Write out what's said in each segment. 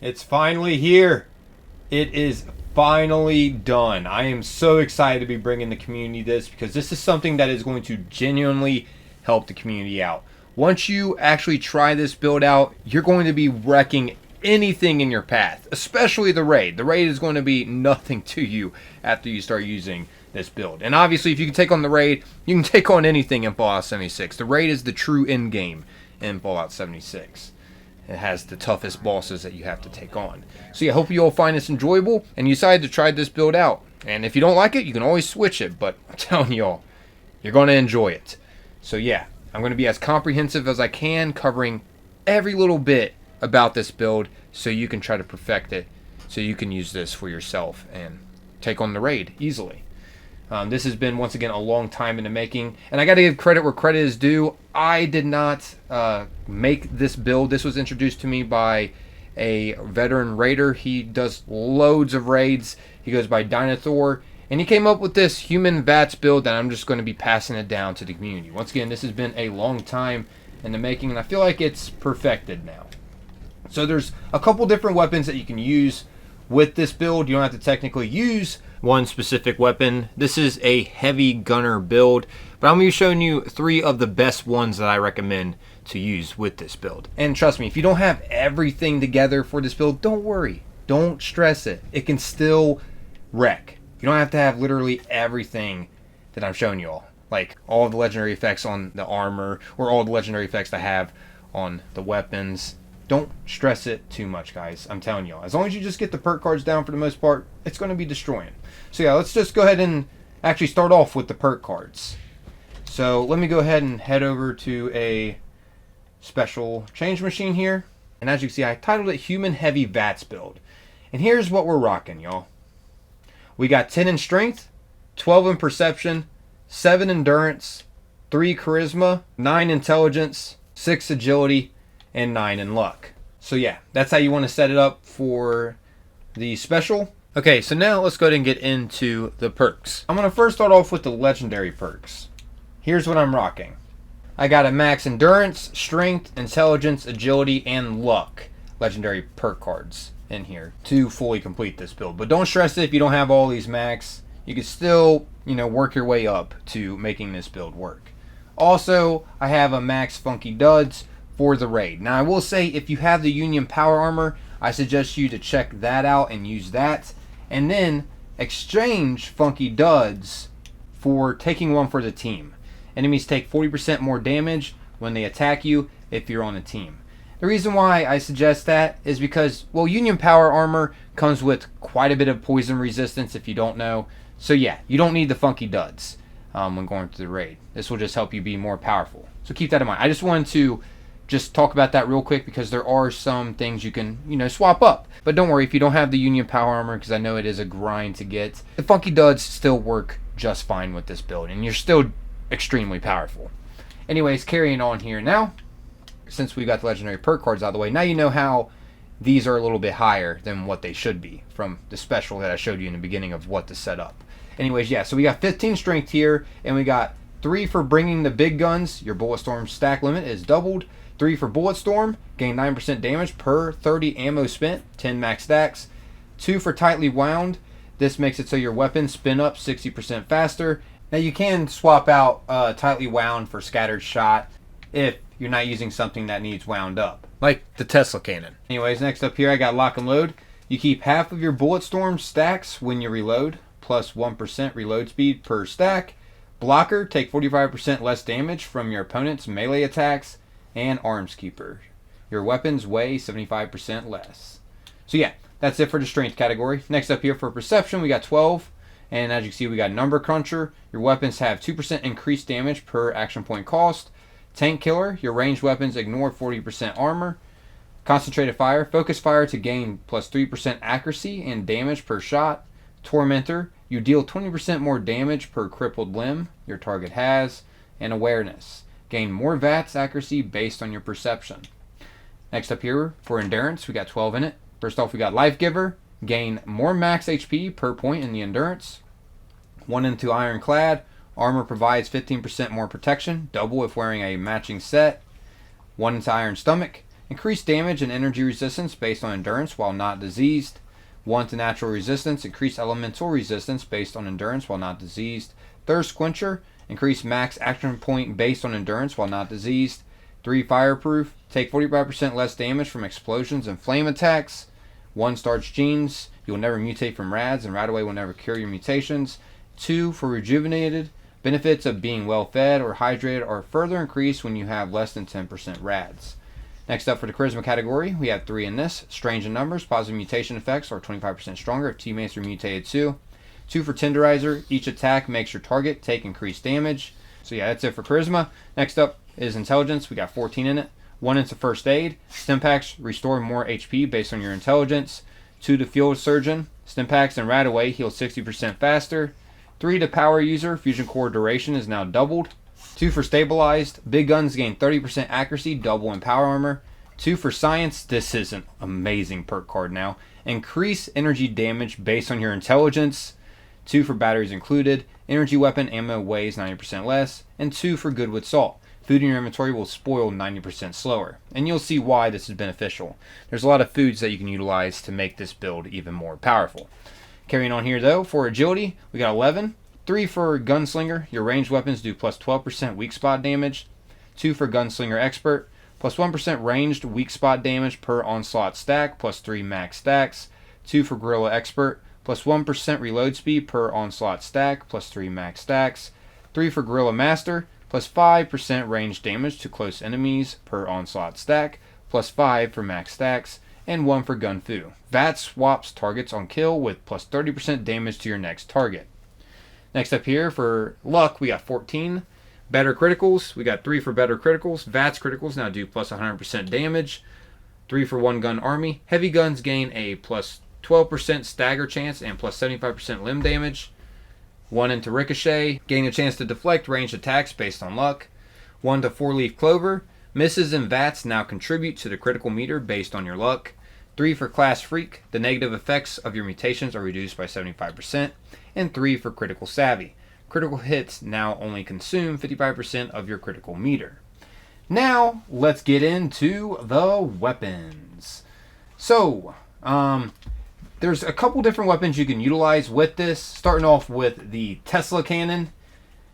It's finally here. It is finally done. I am so excited to be bringing the community this because this is something that is going to genuinely help the community out. Once you actually try this build out, you're going to be wrecking anything in your path, especially the raid. The raid is going to be nothing to you after you start using this build. And obviously, if you can take on the raid, you can take on anything in Fallout 76. The raid is the true end game in Fallout 76. It has the toughest bosses that you have to take on. So yeah, hope you all find this enjoyable and you decide to try this build out. And if you don't like it, you can always switch it. But I'm telling y'all, you're going to enjoy it. So yeah, I'm going to be as comprehensive as I can, covering every little bit about this build so you can try to perfect it, so you can use this for yourself and take on the raid easily. This has been, once again, a long time in the making, and I got to give credit where credit is due. I did not make this build. This was introduced to me by a veteran raider. He does loads of raids. He goes by Dinosaur, and he came up with this human VATS build that I'm just going to be passing it down to the community. Once again, this has been a long time in the making, and I feel like it's perfected now. So there's a couple different weapons that you can use with this build. You don't have to technically use one specific weapon. This is a heavy gunner build, but I'm going to be showing you 3 of the best ones that I recommend to use with this build. And trust me, if you don't have everything together for this build, don't worry. Don't stress it. It can still wreck. You don't have to have literally everything that I'm showing you all. Like all the legendary effects on the armor or all the legendary effects I have on the weapons. Don't stress it too much, guys. I'm telling y'all. As long as you just get the perk cards down for the most part, it's going to be destroying. So yeah, let's just go ahead and actually start off with the perk cards. So let me go ahead and head over to a special change machine here. And as you can see, I titled it Human Heavy VATS Build. And here's what we're rocking, y'all. We got 10 in Strength, 12 in Perception, 7 Endurance, 3 Charisma, 9 Intelligence, 6 Agility, and 9 in Luck. So yeah, that's how you want to set it up for the special. Okay, so now let's go ahead and get into the perks. I'm going to first start off with the legendary perks. Here's what I'm rocking. I got a max Endurance, Strength, Intelligence, Agility, and Luck legendary perk cards in here to fully complete this build. But don't stress it if you don't have all these max. You can still, work your way up to making this build work. Also, I have a max Funky Duds for the raid. Now I will say, if you have the Union Power Armor, I suggest you to check that out and use that, and then exchange Funky Duds for taking one for the team. Enemies take 40% more damage when they attack you if you're on a team. The reason why I suggest that is because, well, Union Power Armor comes with quite a bit of poison resistance if you don't know. So yeah, you don't need the Funky Duds when going through the raid. This will just help you be more powerful. So keep that in mind. I just wanted to just talk about that real quick because there are some things you can, swap up. But don't worry if you don't have the Union Power Armor, because I know it is a grind to get. The Funky Duds still work just fine with this build, and you're still extremely powerful. Anyways, carrying on here now, since we got the legendary perk cards out of the way, now you know how these are a little bit higher than what they should be from the special that I showed you in the beginning of what to set up. Anyways, yeah, so we got 15 strength here, and we got 3 for bringing the big guns. Your bullet storm stack limit is doubled. 3 for bullet storm, gain 9% damage per 30 ammo spent, 10 max stacks. 2 for tightly wound. This makes it so your weapons spin up 60% faster. Now you can swap out tightly wound for scattered shot if you're not using something that needs wound up, like the Tesla cannon. Anyways, next up here I got lock and load. You keep half of your bullet storm stacks when you reload, plus 1% reload speed per stack. Blocker, take 45% less damage from your opponent's melee attacks. And Arms Keeper, your weapons weigh 75% less. So yeah, that's it for the strength category. Next up here for perception, we got 12. And as you can see, we got Number Cruncher. Your weapons have 2% increased damage per action point cost. Tank Killer, your ranged weapons ignore 40% armor. Concentrated Fire, focus fire to gain plus 3% accuracy and damage per shot. Tormentor, you deal 20% more damage per crippled limb your target has. And Awareness, gain more VATS accuracy based on your perception. Next up here for endurance, we got 12 in it. First off, we got Life Giver, gain more max HP per point in the endurance. 1 into Ironclad, armor provides 15% more protection, double if wearing a matching set. 1 into Iron Stomach, Increase damage and energy resistance based on endurance while not diseased. 1 to natural resistance. Increase elemental resistance based on endurance while not diseased. Thirst quencher. Increase max action point based on endurance while not diseased. 3 fireproof. Take 45% less damage from explosions and flame attacks. 1 starch genes. You'll never mutate from rads, and right away will never cure your mutations. 2 for rejuvenated. Benefits of being well fed or hydrated are further increased when you have less than 10% rads. Next up for the charisma category, we have 3 in this. Strange in numbers. Positive mutation effects are 25% stronger if teammates are mutated too. 2 for tenderizer. Each attack makes your target take increased damage. So yeah, that's it for charisma. Next up is intelligence. We got 14 in it. 1 into first aid. Stim packs restore more HP based on your intelligence. 2 to field surgeon. Stim packs and Radaway heal 60% faster. 3 to power user. Fusion core duration is now doubled. 2 for stabilized. Big guns gain 30% accuracy, double in power armor. 2 for science. This is an amazing perk card now. Increase energy damage based on your intelligence. 2 for batteries included. Energy weapon ammo weighs 90% less. And 2 for good with salt. Food in your inventory will spoil 90% slower. And you'll see why this is beneficial. There's a lot of foods that you can utilize to make this build even more powerful. Carrying on here though, for agility, we got 11. 3 for gunslinger. Your ranged weapons do plus 12% weak spot damage. 2 for gunslinger expert. Plus 1% ranged weak spot damage per onslaught stack. Plus 3 max stacks. 2 for guerrilla expert. Plus 1% reload speed per onslaught stack. Plus 3 max stacks. 3 for guerrilla master. Plus 5% range damage to close enemies per onslaught stack, plus 5 for max stacks, and 1 for gun fu. VAT swaps targets on kill with plus 30% damage to your next target. Next up here for luck, we got 14. Better criticals, we got 3 for better criticals. VATS criticals now do plus 100% damage. 3 for 1 gun army. Heavy guns gain a plus 12% stagger chance and plus 75% limb damage. 1 into ricochet, gain a chance to deflect ranged attacks based on luck. 1 to 4-leaf clover, misses and VATS now contribute to the critical meter based on your luck. 3 for class freak, the negative effects of your mutations are reduced by 75%. And 3 for critical savvy, critical hits now only consume 55% of your critical meter. Now let's get into the weapons. So, there's a couple different weapons you can utilize with this, starting off with the Tesla cannon.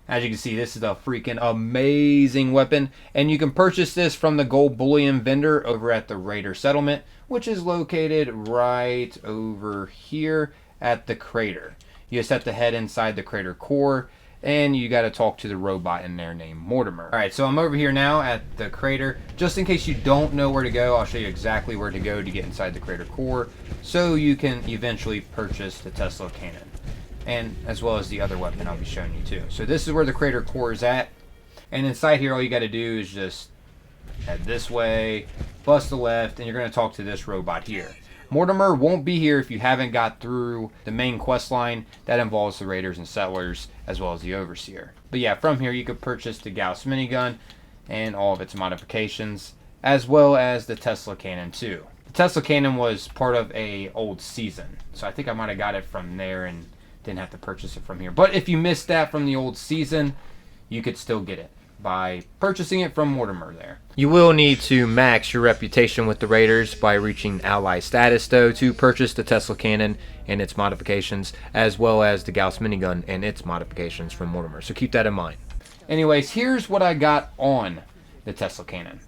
As you can see, this is a freaking amazing weapon, and you can purchase this from the gold bullion vendor over at the Raider settlement, which is located right over here at the crater. You just have to head inside the crater core, and you got to talk to the robot in there named Mortimer. Alright, so I'm over here now at the crater. Just in case you don't know where to go, I'll show you exactly where to go to get inside the crater core, so you can eventually purchase the Tesla cannon, and as well as the other weapon I'll be showing you too. So this is where the crater core is at, and inside here all you got to do is just head this way, bust the left, and you're going to talk to this robot here. Mortimer won't be here if you haven't got through the main quest line that involves the Raiders and Settlers as well as the Overseer. But yeah, from here you could purchase the Gauss minigun and all of its modifications, as well as the Tesla cannon too. The Tesla cannon was part of a old season, so I think I might have got it from there and didn't have to purchase it from here. But if you missed that from the old season, you could still get it by purchasing it from Mortimer there. You will need to max your reputation with the Raiders by reaching ally status though to purchase the Tesla cannon and its modifications, as well as the Gauss minigun and its modifications from Mortimer, so keep that in mind. Anyways, here's what I got on the Tesla cannon.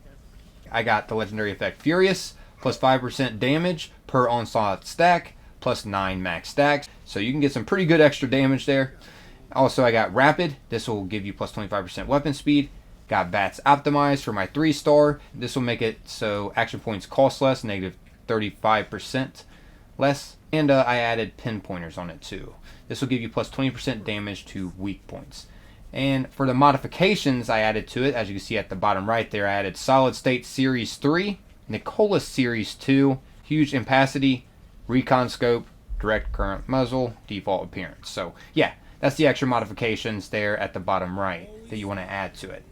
I got the legendary effect Furious, plus 5% damage per onslaught stack, plus 9 max stacks, so you can get some pretty good extra damage there. Also, I got Rapid. This will give you plus 25% weapon speed. Got VATS optimized for my 3-star. This will make it so action points cost less, negative 35% less. And I added pinpointers on it too. This will give you plus 20% damage to weak points. And for the modifications I added to it, as you can see at the bottom right there, I added Solid State Series 3, Nicola Series 2, Huge Impacity, Recon Scope, Direct Current Muzzle, Default Appearance. So yeah, that's the extra modifications there at the bottom right that you want to add to it.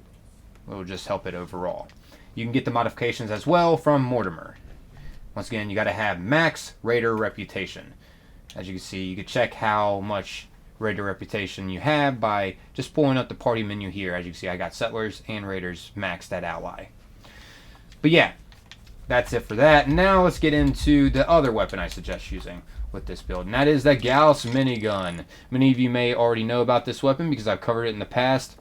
It will just help it overall. You can get the modifications as well from Mortimer. Once again, you got to have max Raider reputation. As you can see, you can check how much Raider reputation you have by just pulling up the party menu here. As you can see, I got Settlers and Raiders maxed at ally. But yeah, that's it for that. Now let's get into the other weapon I suggest using with this build, and that is the Gauss minigun. Many of you may already know about this weapon because I've covered it in the past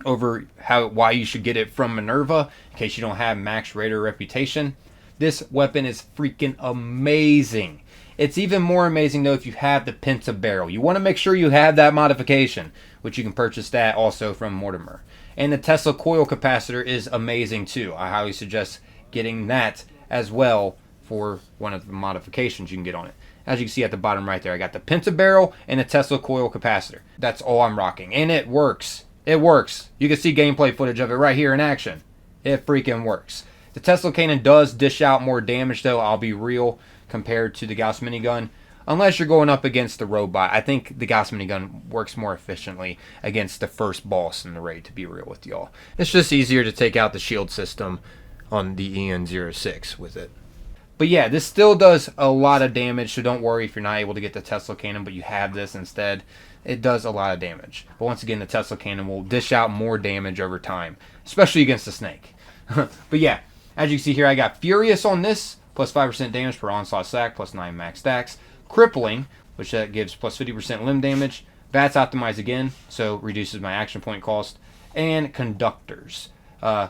over why you should get it from Minerva in case you don't have max raider reputation. This weapon is freaking amazing. It's even more amazing though if you have the Penta barrel. You want to make sure you have that modification, which you can purchase that also from Mortimer. And the Tesla coil capacitor is amazing too. I highly suggest getting that as well for one of the modifications you can get on it. As you can see at the bottom right there, I got the Penta barrel and the Tesla coil capacitor. That's all I'm rocking, and it works. It works. You can see gameplay footage of it right here in action. It freaking works. The Tesla cannon does dish out more damage though, I'll be real, compared to the Gauss minigun. Unless you're going up against the robot. I think the Gauss minigun works more efficiently against the first boss in the raid, to be real with y'all. It's just easier to take out the shield system on the EN06 with it. But yeah, this still does a lot of damage, so don't worry if you're not able to get the Tesla cannon, but you have this instead. It does a lot of damage. But once again, the Tesla cannon will dish out more damage over time, especially against the snake. But yeah, as you can see here, I got Furious on this, plus 5% damage per onslaught stack, plus 9 max stacks. Crippling, which that gives plus 50% limb damage. VATS optimized again, so reduces my action point cost. And Conductors.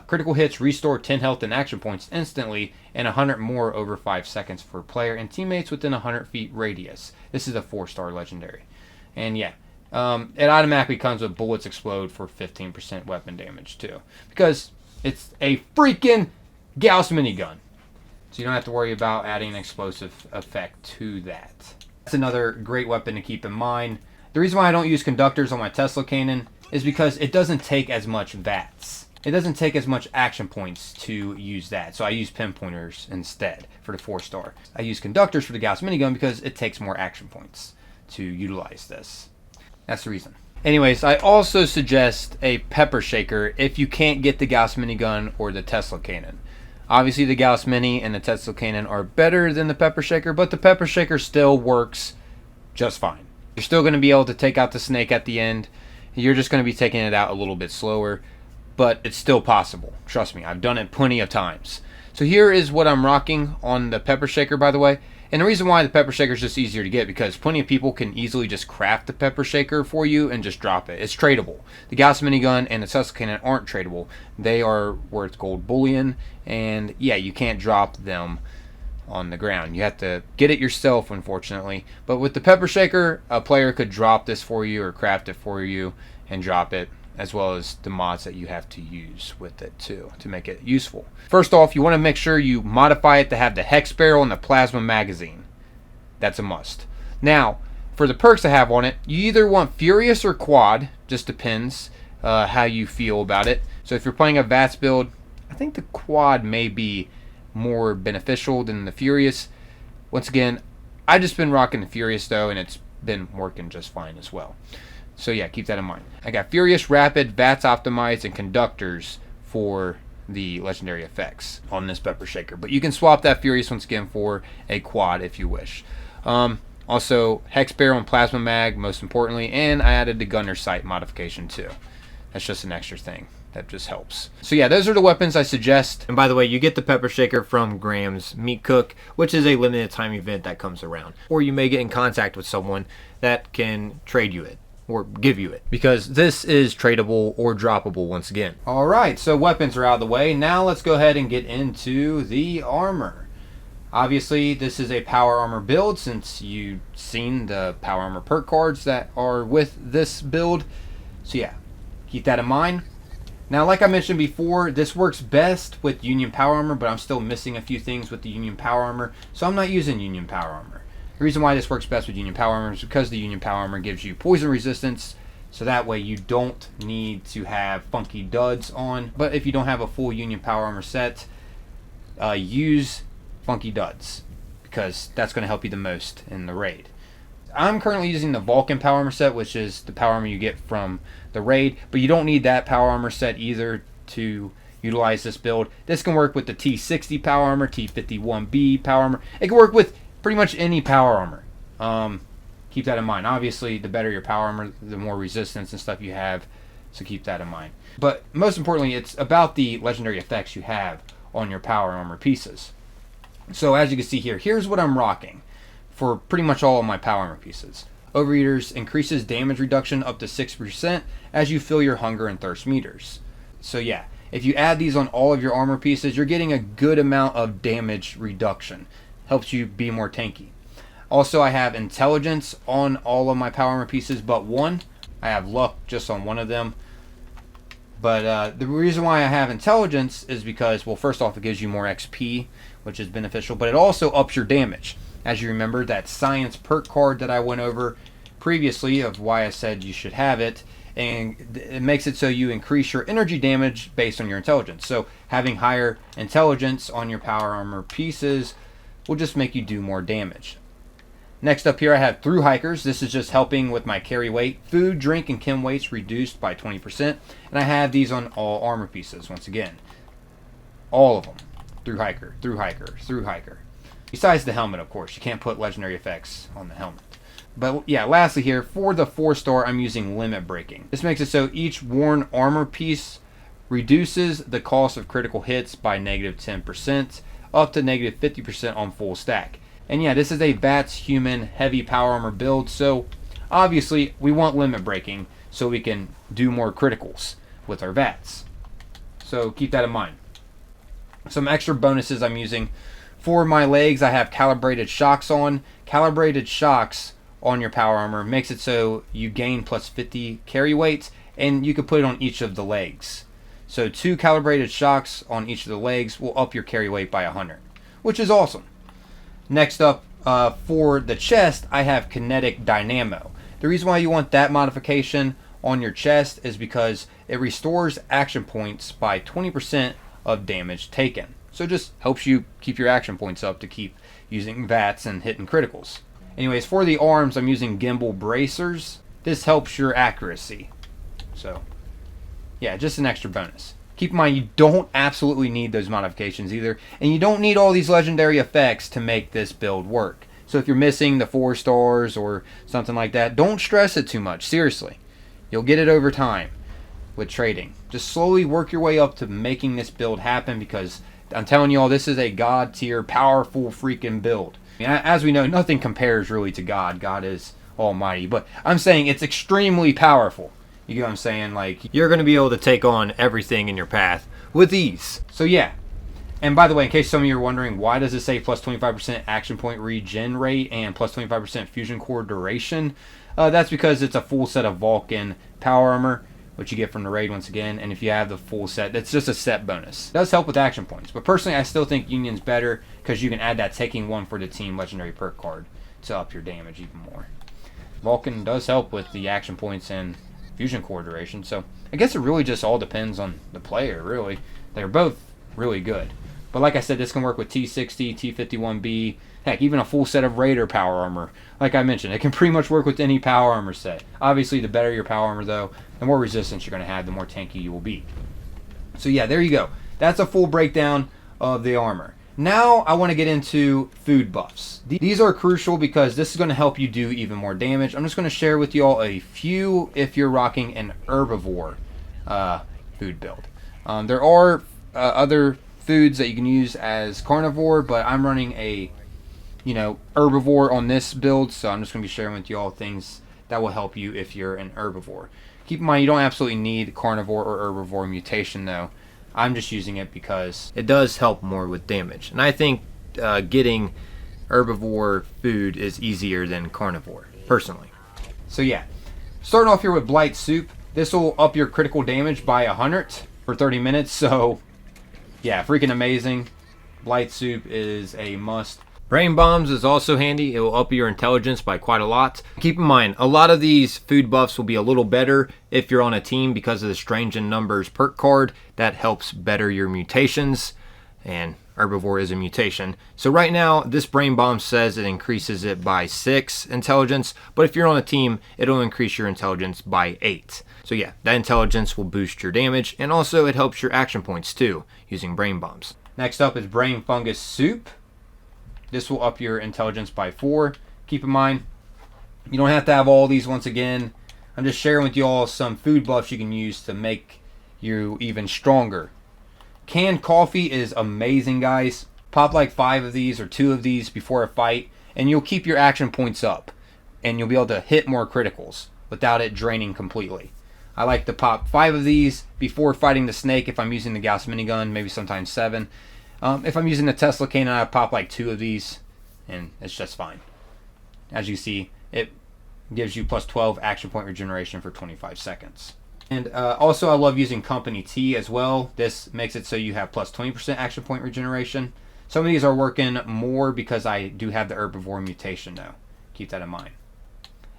Critical hits restore 10 health and action points instantly, and 100 more over 5 seconds for player and teammates within a 100 feet radius. This is a 4-star legendary. And yeah, it automatically comes with bullets explode for 15% weapon damage too, because it's a freaking Gauss minigun. So you don't have to worry about adding an explosive effect to that. That's another great weapon to keep in mind. The reason why I don't use Conductors on my Tesla cannon is because it doesn't take as much VATS. It doesn't take as much action points to use that. So I use pinpointers instead for the 4-star. I use Conductors for the Gauss minigun because it takes more action points to utilize this. That's the reason. Anyways, I also suggest a pepper shaker if you can't get the Gauss minigun or the Tesla cannon. Obviously the Gauss mini and the Tesla cannon are better than the pepper shaker, but the pepper shaker still works just fine. You're still going to be able to take out the snake at the end. You're just going to be taking it out a little bit slower, but it's still possible. Trust me, I've done it plenty of times. So here is what I'm rocking on the pepper shaker, by the way. And the reason why the pepper shaker is just easier to get, because plenty of people can easily just craft the pepper shaker for you and just drop it. It's tradable. The Gauss minigun and the Tesla cannon aren't tradable. They are worth gold bullion, and yeah, you can't drop them on the ground. You have to get it yourself, unfortunately. But with the pepper shaker, a player could drop this for you or craft it for you and drop it, as well as the mods that you have to use with it too to make it useful. First off, you want to make sure you modify it to have the hex barrel and the plasma magazine. That's a must. Now, for the perks I have on it, you either want Furious or Quad, just depends how you feel about it. So if you're playing a VATS build, I think the Quad may be more beneficial than the Furious. Once again, I've just been rocking the Furious though, and it's been working just fine as well. So yeah, keep that in mind. I got Furious, Rapid, VATS optimized, and Conductors for the legendary effects on this pepper shaker. But you can swap that Furious once again for a Quad if you wish. Also, Hex Barrel and Plasma Mag, most importantly, and I added the Gunner Sight modification too. That's just an extra thing. That just helps. So yeah, those are the weapons I suggest. And by the way, you get the pepper shaker from Graham's Meat Cook, which is a limited time event that comes around. Or you may get in contact with someone that can trade you it, or give you it, because this is tradable or droppable once again. Alright, so weapons are out of the way. Now let's go ahead and get into the armor. Obviously, this is a power armor build, since you've seen the power armor perk cards that are with this build. So yeah, keep that in mind. Now, like I mentioned before, this works best with Union Power Armor, but I'm still missing a few things with the Union Power Armor, so I'm not using Union Power Armor. The reason why this works best with Union Power Armor is because the Union Power Armor gives you poison resistance, so that way you don't need to have funky duds on. But if you don't have a full Union Power Armor set, use funky duds, because that's going to help you the most in the raid. I'm currently using the Vulcan Power Armor set, which is the power armor you get from the raid, but you don't need that power armor set either to utilize this build. This can work with the T60 power armor, T51B power armor. It can work with pretty much any power armor. Keep that in mind. Obviously, the better your power armor, the more resistance and stuff you have, so keep that in mind. But most importantly, it's about the legendary effects you have on your power armor pieces. So as you can see here, here's what I'm rocking for pretty much all of my power armor pieces. Overeaters increases damage reduction up to 6% as you fill your hunger and thirst meters. So yeah, if you add these on all of your armor pieces, you're getting a good amount of damage reduction. Helps you be more tanky. Also, I have intelligence on all of my power armor pieces but one. I have luck just on one of them. But the reason why I have intelligence is because, well, first off, it gives you more XP, which is beneficial, but it also ups your damage. As you remember, that science perk card that I went over previously of why I said you should have it, and it makes it so you increase your energy damage based on your intelligence. So having higher intelligence on your power armor pieces will just make you do more damage. Next up here I have through hikers. This is just helping with my carry weight. Food, drink, and chem weights reduced by 20%. And I have these on all armor pieces once again. All of them. Through hiker, through hiker, through hiker. Besides the helmet, of course. You can't put legendary effects on the helmet. But yeah, lastly here, for the 4-star, I'm using limit breaking. This makes it so each worn armor piece reduces the cost of critical hits by negative 10%, up to negative 50% on full stack. And yeah, this is a VATS human heavy power armor build, so obviously we want limit breaking so we can do more criticals with our VATS. So keep that in mind. Some extra bonuses I'm using. For my legs, I have calibrated shocks on. Calibrated shocks on your power armor makes it so you gain plus 50 carry weight, and you can put it on each of the legs. So 2 calibrated shocks on each of the legs will up your carry weight by 100, which is awesome. Next up, for the chest, I have Kinetic Dynamo. The reason why you want that modification on your chest is because it restores action points by 20% of damage taken. So it just helps you keep your action points up to keep using VATS and hitting criticals. Anyways, for the arms, I'm using Gimbal Bracers. This helps your accuracy. So, yeah, just an extra bonus. Keep in mind, you don't absolutely need those modifications either, and you don't need all these legendary effects to make this build work. So if you're missing the 4 stars or something like that, don't stress it too much. Seriously, you'll get it over time with trading. Just slowly work your way up to making this build happen, because I'm telling you all, this is a God tier, powerful freaking build. I mean, as we know, nothing compares really to God. God is almighty, but I'm saying it's extremely powerful. You get what I'm saying? Like, you're going to be able to take on everything in your path with ease. So yeah. And by the way, in case some of you are wondering, why does it say plus 25% action point regen rate and plus 25% fusion core duration? That's because it's a full set of Vulcan power armor, which you get from the raid once again. And if you have the full set, that's just a set bonus. It does help with action points. But personally, I still think Union's better because you can add that taking one for the team legendary perk card to up your damage even more. Vulcan does help with the action points and fusion core duration, so I guess it really just all depends on the player, really. They're both really good. But like I said, this can work with T60, T51B, heck, even a full set of Raider power armor. Like I mentioned, it can pretty much work with any power armor set. Obviously, the better your power armor, though, the more resistance you're going to have, the more tanky you will be. So yeah, there you go. That's a full breakdown of the armor. Now I want to get into food buffs. These are crucial because this is going to help you do even more damage. I'm just going to share with you all a few if you're rocking an herbivore food build. There are other foods that you can use as carnivore, but I'm running a herbivore on this build, so I'm just going to be sharing with you all things that will help you if you're an herbivore. Keep in mind, you don't absolutely need carnivore or herbivore mutation though. I'm just using it because it does help more with damage. And I think getting herbivore food is easier than carnivore, personally. So yeah, starting off here with Blight Soup. This will up your critical damage by 100 for 30 minutes. So yeah, freaking amazing. Blight Soup is a must. Brain Bombs is also handy. It will up your intelligence by quite a lot. Keep in mind, a lot of these food buffs will be a little better if you're on a team because of the Strange in Numbers perk card. That helps better your mutations, and Herbivore is a mutation. So right now, this Brain Bomb says it increases it by 6 intelligence, but if you're on a team, it'll increase your intelligence by 8. So yeah, that intelligence will boost your damage, and also it helps your action points too, using Brain Bombs. Next up is Brain Fungus Soup. This will up your intelligence by 4. Keep in mind, you don't have to have all these once again. I'm just sharing with you all some food buffs you can use to make you even stronger. Canned coffee is amazing, guys. Pop like 5 of these or 2 of these before a fight, and you'll keep your action points up, and you'll be able to hit more criticals without it draining completely. I like to pop 5 of these before fighting the snake if I'm using the Gauss minigun, maybe sometimes 7. If I'm using the Tesla cannon, I pop like 2 of these, and it's just fine. As you see, it gives you plus 12 action point regeneration for 25 seconds. And also, I love using Company T as well. This makes it so you have plus 20% action point regeneration. Some of these are working more because I do have the herbivore mutation though. Keep that in mind.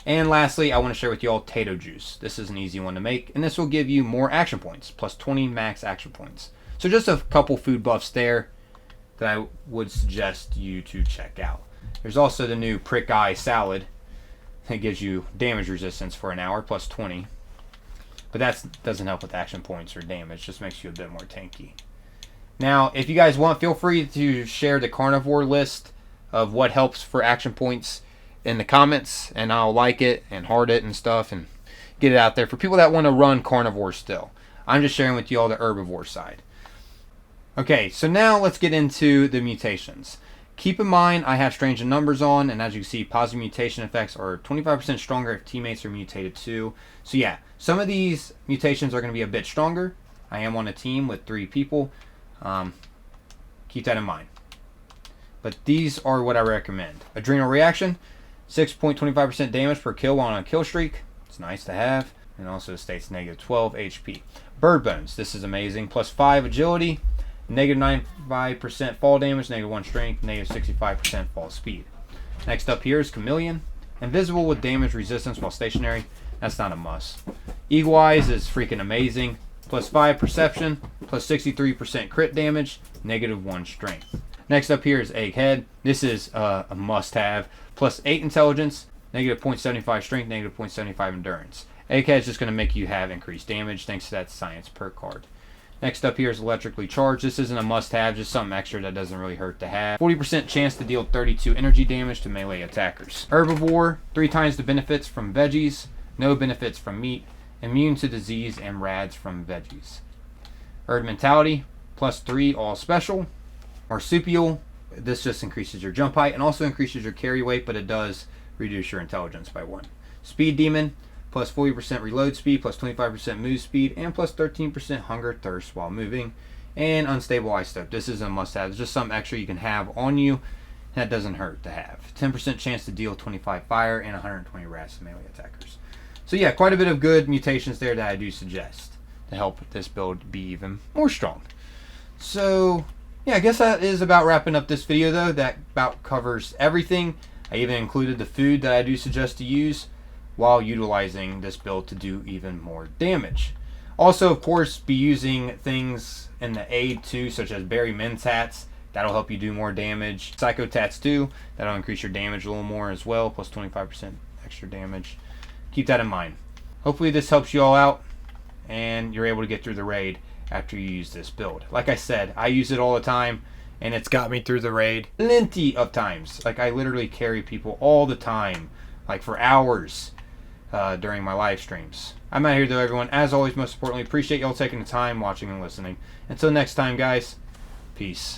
And lastly, I want to share with you all Tato Juice. This is an easy one to make, and this will give you more action points, plus 20 max action points. So just a couple food buffs there that I would suggest you to check out. There's also the new Prick Eye Salad. It gives you damage resistance for an hour, plus 20. But that doesn't help with action points or damage, just makes you a bit more tanky. Now, if you guys want, feel free to share the carnivore list of what helps for action points in the comments, and I'll like it and heart it and stuff and get it out there for people that want to run carnivore still. I'm just sharing with you all the herbivore side. Okay, so now let's get into the mutations. Keep in mind I have strange in numbers on, and as you can see, positive mutation effects are 25% stronger if teammates are mutated too. So yeah, some of these mutations are going to be a bit stronger. I am on a team with 3 people. Keep that in mind. But these are what I recommend. Adrenal Reaction, 6.25% damage per kill while on a kill streak. It's nice to have. And also states negative 12 HP. Bird Bones, this is amazing. Plus 5 agility, negative 95% fall damage, negative 1 strength, negative 65% fall speed. Next up here is Chameleon. Invisible with damage resistance while stationary. That's not a must. Eagle Eyes is freaking amazing. Plus 5 perception, plus 63% crit damage, negative 1 strength. Next up here is Egghead. This is a must-have. Plus 8 intelligence, negative 0.75 strength, negative 0.75 endurance. Egghead is just going to make you have increased damage thanks to that science perk card. Next up here is Electrically Charged. This isn't a must-have, just something extra that doesn't really hurt to have. 40% chance to deal 32 energy damage to melee attackers. Herbivore, 3 times the benefits from veggies, no benefits from meat, immune to disease and rads from veggies. Herd Mentality, plus 3 all special. Marsupial, this just increases your jump height and also increases your carry weight, but it does reduce your intelligence by 1. Speed Demon, plus 40% reload speed, plus 25% move speed, and plus 13% hunger thirst while moving. And Unstable Isotope, this is a must-have. It's just something extra you can have on you that doesn't hurt to have. 10% chance to deal 25 fire and 120 rats to melee attackers. So yeah, quite a bit of good mutations there that I do suggest to help this build be even more strong. So yeah, I guess that is about wrapping up this video though. That about covers everything. I even included the food that I do suggest to use while utilizing this build to do even more damage. Also, of course, be using things in the aid too, such as Berry Mentats. That'll help you do more damage. Psycho Tats too. That'll increase your damage a little more as well, plus 25% extra damage. Keep that in mind. Hopefully this helps you all out and you're able to get through the raid after you use this build. Like I said, I use it all the time and it's got me through the raid plenty of times. Like I literally carry people all the time, like for hours during my live streams. I'm out here though, everyone. As always, most importantly, appreciate y'all taking the time watching and listening. Until next time, guys, peace.